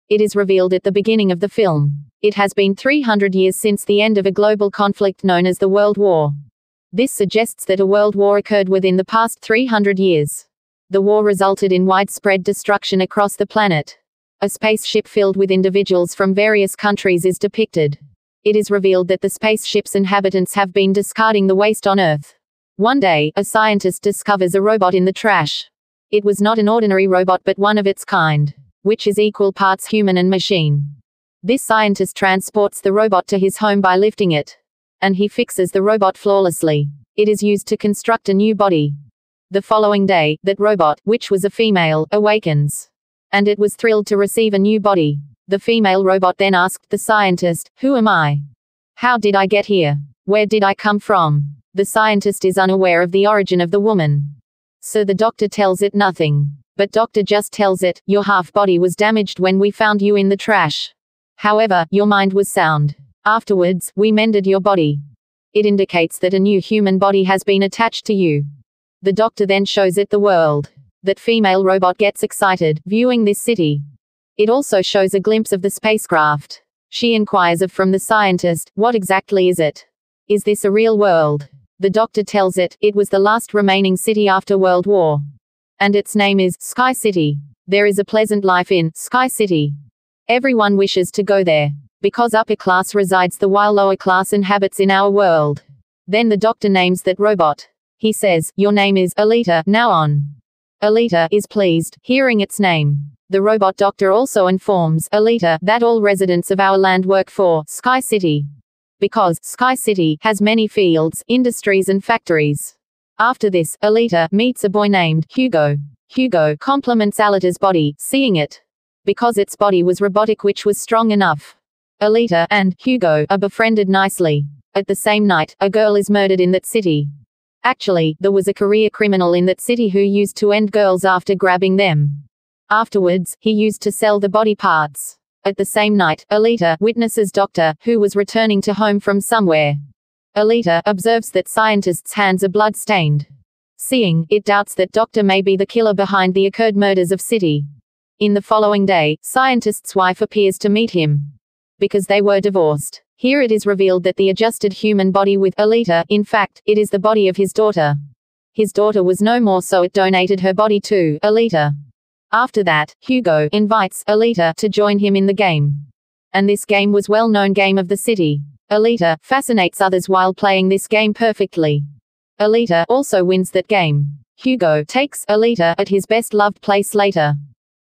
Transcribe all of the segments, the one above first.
It is revealed at the beginning of the film. It has been 300 years since the end of a global conflict known as the World War. This suggests that a world war occurred within the past 300 years. The war resulted in widespread destruction across the planet. A spaceship filled with individuals from various countries is depicted. It is revealed that the spaceship's inhabitants have been discarding the waste on Earth. One day, a scientist discovers a robot in the trash. It was not an ordinary robot but one of its kind, which is equal parts human and machine. This scientist transports the robot to his home by lifting it. And he fixes the robot flawlessly. It is used to construct a new body. The following day, that robot, which was a female, awakens. And it was thrilled to receive a new body. The female robot then asked the scientist, "Who am I? How did I get here? Where did I come from?" The scientist is unaware of the origin of the woman. So the doctor tells it nothing. But doctor just tells it, "Your half body was damaged when we found you in the trash. However, your mind was sound. Afterwards, we mended your body." It indicates that a new human body has been attached to you. The doctor then shows it the world. That female robot gets excited, viewing this city. It also shows a glimpse of the spacecraft. She inquires from the scientist, "What exactly is it? Is this a real world?" The doctor tells it, "It was the last remaining city after World War. And its name is Sky City. There is a pleasant life in Sky City. Everyone wishes to go there. Because upper class resides there while lower class inhabits in our world." Then the doctor names that robot. He says, "Your name is Alita, now on." Alita is pleased, hearing its name. The robot doctor also informs Alita that all residents of our land work for Sky City. Because Sky City has many fields, industries and factories. After this, Alita meets a boy named Hugo. Hugo compliments Alita's body, seeing it. Because its body was robotic which was strong enough. Alita and Hugo are befriended nicely. At the same night, a girl is murdered in that city. Actually, there was a career criminal in that city who used to end girls after grabbing them. Afterwards, he used to sell the body parts. At the same night, Alita witnesses Doctor, who was returning to home from somewhere. Alita observes that scientist's hands are blood-stained. Seeing, it doubts that Doctor may be the killer behind the occurred murders of city. In the following day, scientist's wife appears to meet him. Because they were divorced. Here it is revealed that the adjusted human body with Alita, in fact, it is the body of his daughter. His daughter was no more, so it donated her body to Alita. After that, Hugo invites Alita to join him in the game. And this game was well-known game of the city. Alita fascinates others while playing this game perfectly. Alita also wins that game. Hugo takes Alita at his best-loved place later.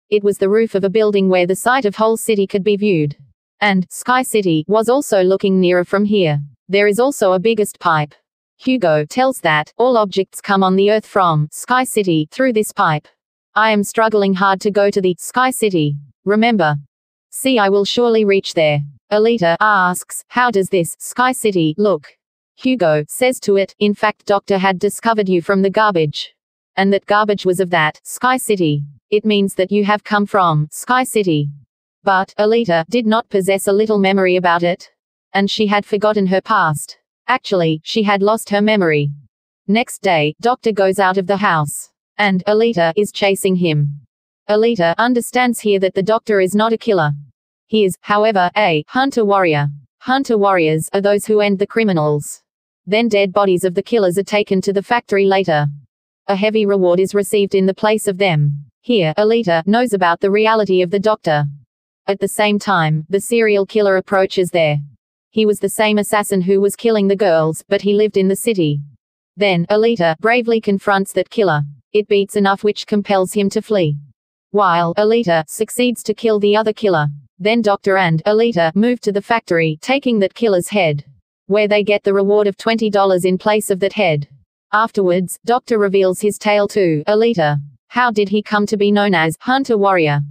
It was the roof of a building where the sight of whole city could be viewed. And Sky City was also looking nearer from here. There is also a biggest pipe. Hugo tells that all objects come on the earth from Sky City through this pipe. I am struggling hard to go to the Sky City. Remember. See, I will surely reach there. Alita asks, "How does this Sky City look?" Hugo says to it, "In fact, Doctor had discovered you from the garbage. And that garbage was of that Sky City. It means that you have come from Sky City." But Alita did not possess a little memory about it. And she had forgotten her past. Actually, she had lost her memory. Next day, Doctor goes out of the house. And Alita is chasing him. Alita understands here that the Doctor is not a killer. He is, however, a hunter-warrior. Hunter-warriors are those who end the criminals. Then dead bodies of the killers are taken to the factory later. A heavy reward is received in the place of them. Here, Alita knows about the reality of the Doctor. At the same time, the serial killer approaches there. He was the same assassin who was killing the girls, but he lived in the city. Then, Alita bravely confronts that killer. It beats enough which compels him to flee. While Alita succeeds to kill the other killer. Then Doctor and Alita move to the factory, taking that killer's head. Where they get the reward of $20 in place of that head. Afterwards, Doctor reveals his tale to Alita. How did he come to be known as Hunter-Warrior?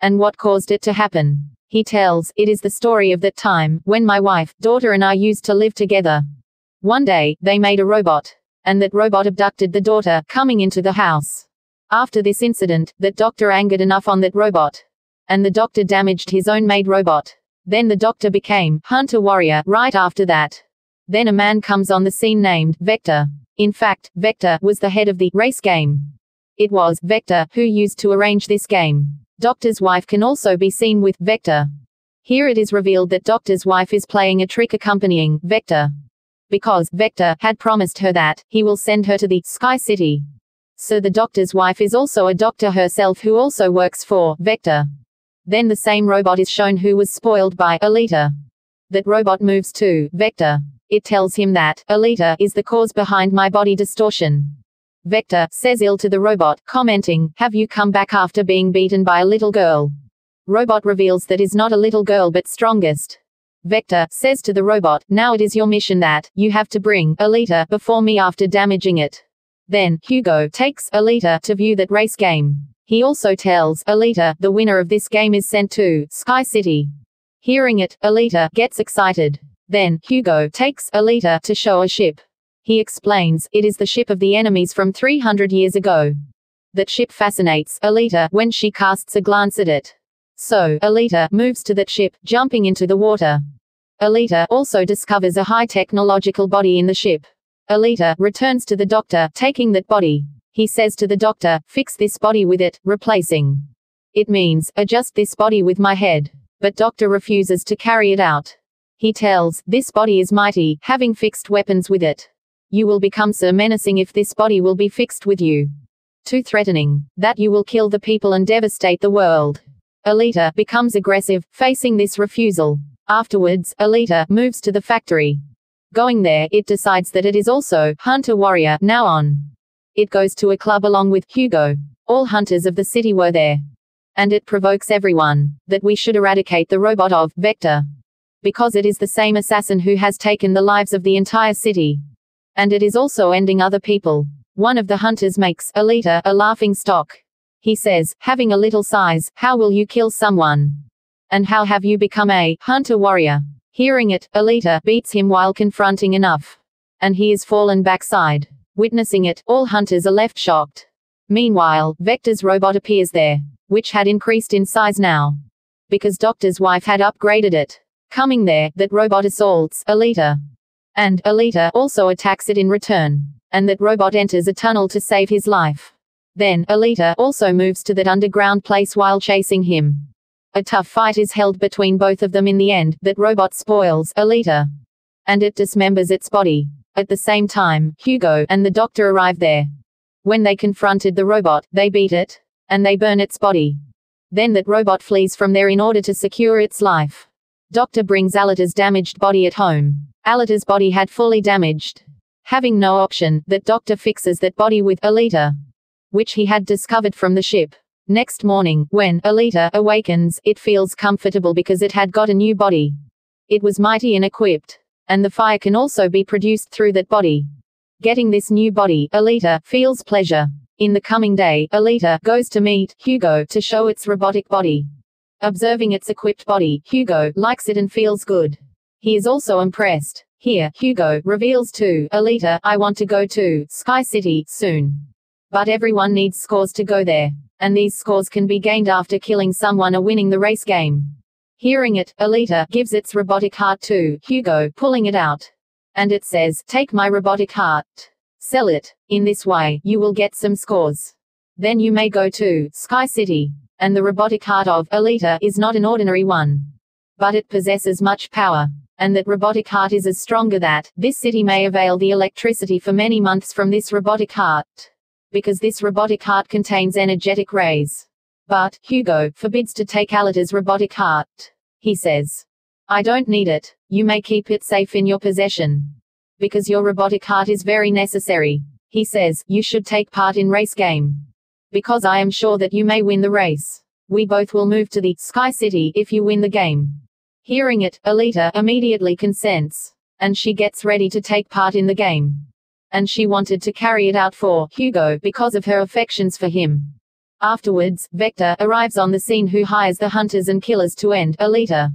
And what caused it to happen? He tells, "It is the story of that time, when my wife, daughter and I used to live together. One day, they made a robot. And that robot abducted the daughter, coming into the house. After this incident, that Doctor angered enough on that robot. And the Doctor damaged his own made robot. Then the Doctor became Hunter-Warrior right after that. Then a man comes on the scene named Vector. In fact, Vector was the head of the race game. It was Vector who used to arrange this game. Doctor's wife can also be seen with Vector. Here it is revealed that Doctor's wife is playing a trick accompanying Vector, because Vector had promised her that he will send her to the Sky City. So the Doctor's wife is also a doctor herself who also works for Vector. Then the same robot is shown who was spoiled by Alita. That robot moves to Vector. It tells him that Alita is the cause behind my body distortion. Vector says ill to the robot, commenting, "Have you come back after being beaten by a little girl?" Robot reveals that is not a little girl but strongest. Vector says to the robot, "Now it is your mission that you have to bring Alita before me after damaging it." Then Hugo takes Alita to view that race game. He also tells Alita the winner of this game is sent to Sky City. Hearing it, Alita gets excited. Then Hugo takes Alita to show a ship. He explains, it is the ship of the enemies from 300 years ago. That ship fascinates Alita when she casts a glance at it. So, Alita moves to that ship, jumping into the water. Alita also discovers a high technological body in the ship. Alita returns to the doctor, taking that body. He says to the doctor, "Fix this body with it, replacing. It means, adjust this body with my head." But doctor refuses to carry it out. He tells, "This body is mighty, having fixed weapons with it. You will become so menacing if this body will be fixed with you. Too threatening, that you will kill the people and devastate the world." Alita becomes aggressive, facing this refusal. Afterwards, Alita moves to the factory. Going there, it decides that it is also hunter-warrior now on. It goes to a club along with Hugo. All hunters of the city were there. And it provokes everyone that we should eradicate the robot of Vector. Because it is the same assassin who has taken the lives of the entire city. And it is also ending other people. One of the hunters makes Alita a laughing stock. He says, having a little size, how will you kill someone? And how have you become a hunter-warrior? Hearing it, Alita beats him while confronting enough. And he is fallen backside. Witnessing it, all hunters are left shocked. Meanwhile, Vector's robot appears there, which had increased in size now. Because Doctor's wife had upgraded it. Coming there, that robot assaults Alita. And Alita also attacks it in return. And that robot enters a tunnel to save his life. Then, Alita also moves to that underground place while chasing him. A tough fight is held between both of them in the end, that robot spoils Alita. And it dismembers its body. At the same time, Hugo and the doctor arrive there. When they confronted the robot, they beat it. And they burn its body. Then that robot flees from there in order to secure its life. Doctor brings Alita's damaged body at home. Alita's body had fully damaged. Having no option, that doctor fixes that body with Alita, which he had discovered from the ship. Next morning, when Alita awakens, it feels comfortable because it had got a new body. It was mighty and equipped. And the fire can also be produced through that body. Getting this new body, Alita feels pleasure. In the coming day, Alita goes to meet Hugo to show its robotic body. Observing its equipped body, Hugo likes it and feels good. He is also impressed. Here, Hugo reveals to Alita, "I want to go to Sky City soon. But everyone needs scores to go there. And these scores can be gained after killing someone or winning the race game." Hearing it, Alita gives its robotic heart to Hugo, pulling it out. And it says, "Take my robotic heart. Sell it. In this way, you will get some scores. Then you may go to Sky City." And the robotic heart of Alita is not an ordinary one. But it possesses much power. And that robotic heart is as stronger that this city may avail the electricity for many months from this robotic heart. Because this robotic heart contains energetic rays. But Hugo forbids to take Alita's robotic heart. He says, "I don't need it. You may keep it safe in your possession. Because your robotic heart is very necessary." He says, "You should take part in race game. Because I am sure that you may win the race. We both will move to the Sky City if you win the game." Hearing it, Alita immediately consents. And she gets ready to take part in the game. And she wanted to carry it out for Hugo because of her affections for him. Afterwards, Vector arrives on the scene who hires the hunters and killers to end Alita.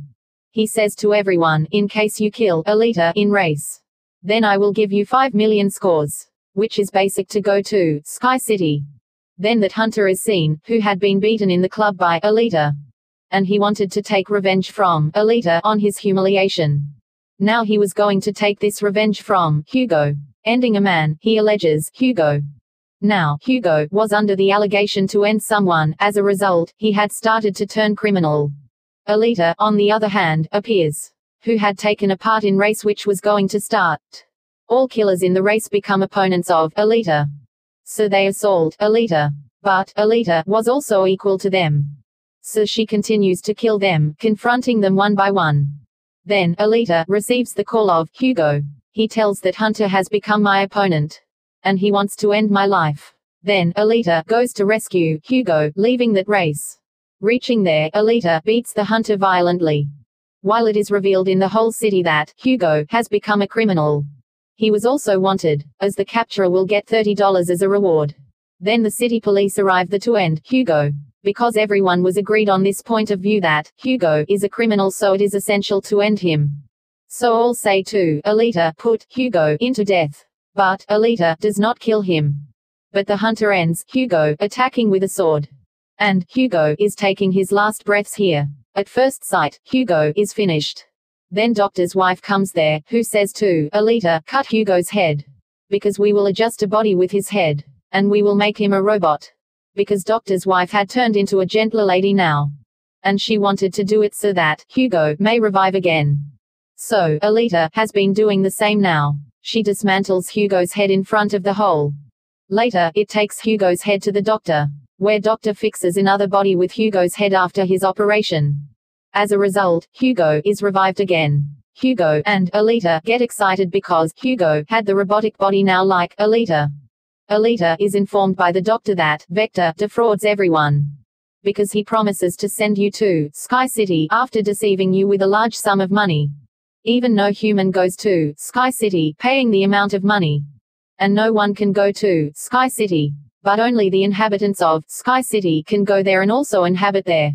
He says to everyone, "In case you kill Alita in race, then I will give you 5 million scores. Which is basic to go to Sky City." Then that hunter is seen, who had been beaten in the club by Alita. And he wanted to take revenge from Alita on his humiliation. Now he was going to take this revenge from Hugo. Ending a man, he alleges Hugo. Now, Hugo was under the allegation to end someone. As a result, he had started to turn criminal. Alita, on the other hand, appears, who had taken a part in race which was going to start. All killers in the race become opponents of Alita. So they assault Alita. But Alita was also equal to them. So she continues to kill them, confronting them one by one. Then, Alita receives the call of Hugo. He tells that Hunter has become my opponent. And he wants to end my life. Then, Alita goes to rescue Hugo, leaving that race. Reaching there, Alita beats the Hunter violently. While it is revealed in the whole city that Hugo has become a criminal. He was also wanted, as the capturer will get $30 as a reward. Then the city police arrive there to end Hugo. Because everyone was agreed on this point of view that Hugo is a criminal, so it is essential to end him. So all say to Alita, put Hugo into death. But Alita does not kill him. But the Hunter ends Hugo, attacking with a sword. And Hugo is taking his last breaths here. At first sight, Hugo is finished. Then Doctor's wife comes there, who says to Alita, cut Hugo's head. Because we will adjust a body with his head. And we will make him a robot. Because Doctor's wife had turned into a gentler lady now. And she wanted to do it so that Hugo may revive again. So, Alita has been doing the same now. She dismantles Hugo's head in front of the hole. Later, it takes Hugo's head to the doctor, where Doctor fixes another body with Hugo's head after his operation. As a result, Hugo is revived again. Hugo and Alita get excited because Hugo had the robotic body now like Alita. Alita is informed by the doctor that Vector defrauds everyone. Because he promises to send you to Sky City after deceiving you with a large sum of money. Even no human goes to Sky City paying the amount of money. And no one can go to Sky City. But only the inhabitants of Sky City can go there and also inhabit there.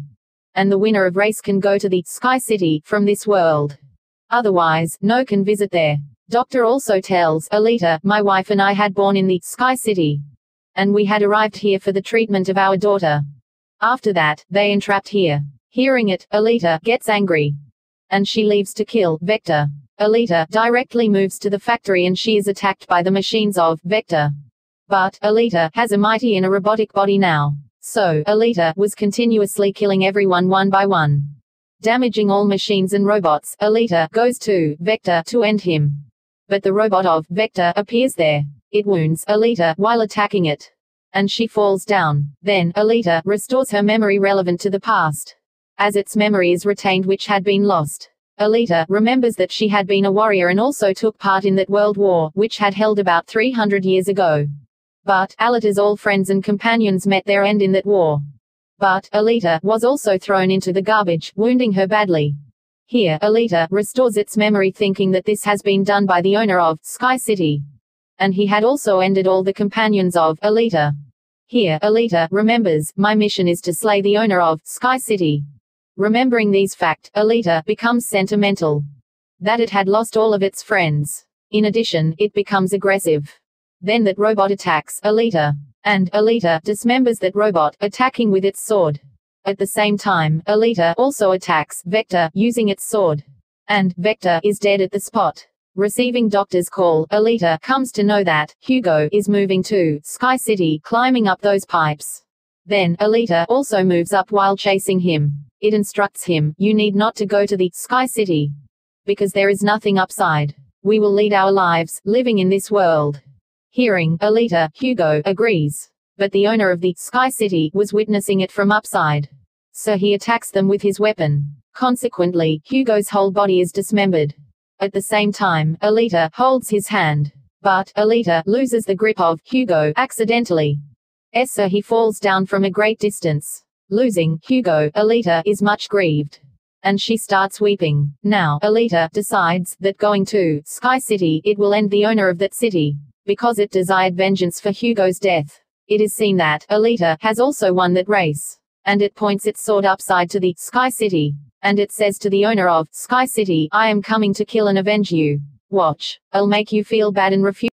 And the winner of race can go to the Sky City from this world. Otherwise, no can visit there. Doctor also tells Alita, my wife and I had born in the Sky City. And we had arrived here for the treatment of our daughter. After that, they entrapped here. Hearing it, Alita gets angry. And she leaves to kill Vector. Alita directly moves to the factory and she is attacked by the machines of Vector. But Alita has a mighty and a robotic body now. So, Alita was continuously killing everyone one by one. Damaging all machines and robots, Alita goes to Vector to end him. But the robot of Vector appears there. It wounds Alita while attacking it. And she falls down. Then, Alita restores her memory relevant to the past. As its memory is retained which had been lost. Alita remembers that she had been a warrior and also took part in that world war, which had held about 300 years ago. But, Alita's all friends and companions met their end in that war. But, Alita was also thrown into the garbage, wounding her badly. Here, Alita restores its memory thinking that this has been done by the owner of Sky City. And he had also ended all the companions of Alita. Here, Alita remembers, my mission is to slay the owner of Sky City. Remembering these facts, Alita becomes sentimental. That it had lost all of its friends. In addition, it becomes aggressive. Then that robot attacks Alita. And Alita dismembers that robot, attacking with its sword. At the same time, Alita also attacks Vector using its sword. And Vector is dead at the spot. Receiving Doctor's call, Alita comes to know that Hugo is moving to Sky City, climbing up those pipes. Then, Alita also moves up while chasing him. It instructs him, you need not to go to the Sky City. Because there is nothing upside. We will lead our lives, living in this world. Hearing Alita, Hugo agrees. But the owner of the Sky City was witnessing it from upside. So he attacks them with his weapon. Consequently, Hugo's whole body is dismembered. At the same time, Alita holds his hand. But Alita loses the grip of Hugo accidentally. So he falls down from a great distance. Losing Hugo, Alita is much grieved. And she starts weeping. Now, Alita decides that going to Sky City, it will end the owner of that city. Because it desired vengeance for Hugo's death. It is seen that Alita has also won that race. And it points its sword upside to the Sky City. And it says to the owner of Sky City, I am coming to kill and avenge you. Watch. I'll make you feel bad and refuse.